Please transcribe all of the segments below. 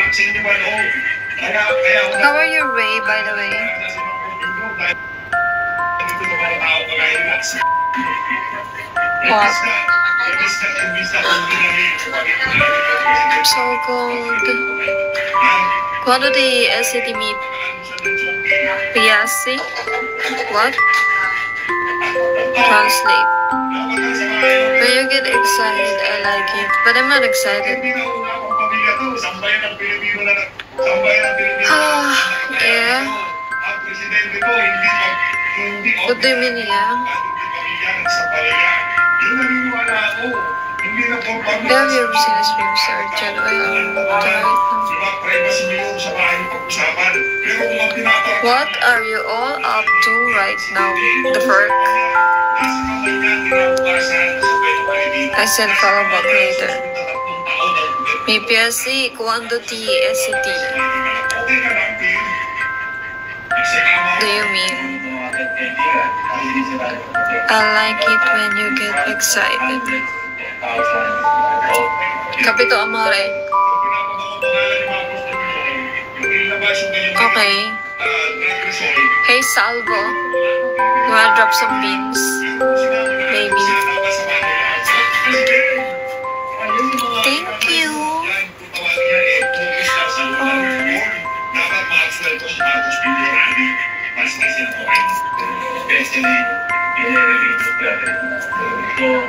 How are your way, by the way? What? So cold. What do the SCT meet? PSC? What? Translate. When you get excited, I like it. But I'm not excited. Yeah. What do you mean, yeah? Have you ever seen a stream start? What are you all up to right now? The work? I said follow back later. May PSC, quando ti SCT? Do you mean? I like it when you get excited. Kapito amore. Okay. Hey Salvo, you wanna drop some beans? Maybe. Thank you.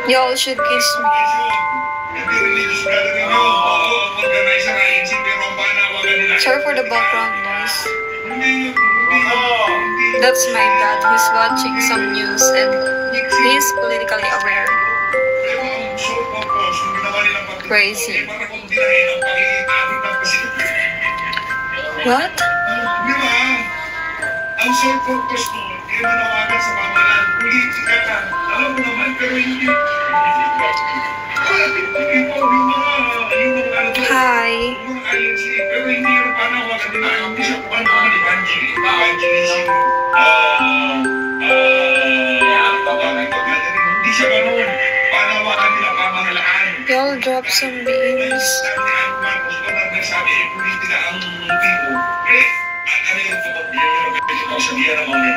Y'all should kiss me. Sorry for the background noise. That's my dad who's watching some news and he's politically aware. Crazy. What? Ang sole purpose mo, hindi manawagan sa pamahalaan, politika ka. Alam mo naman, pero hindi. Hi. Pero hindi yung panawagan nila, hindi siya kung ano ang evangelism. Hindi siya ganun. Panawagan nila pamahalaan. Y'all drop some beans. Sabi, politika ang tipo. Ano yung sabihan ng mga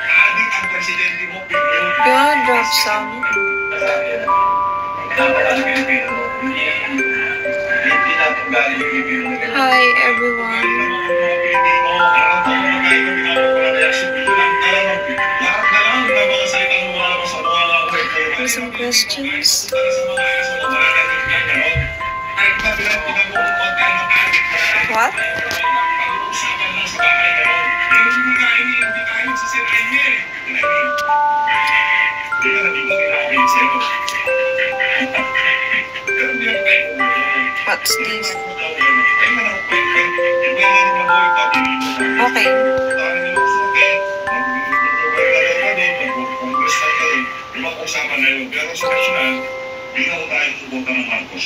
adik ang presidente mo, you wanna drop some? Hi everyone. Some questions? What? What's this? Okay. Pero sa national, hindi na tayo subukan ng Marcos.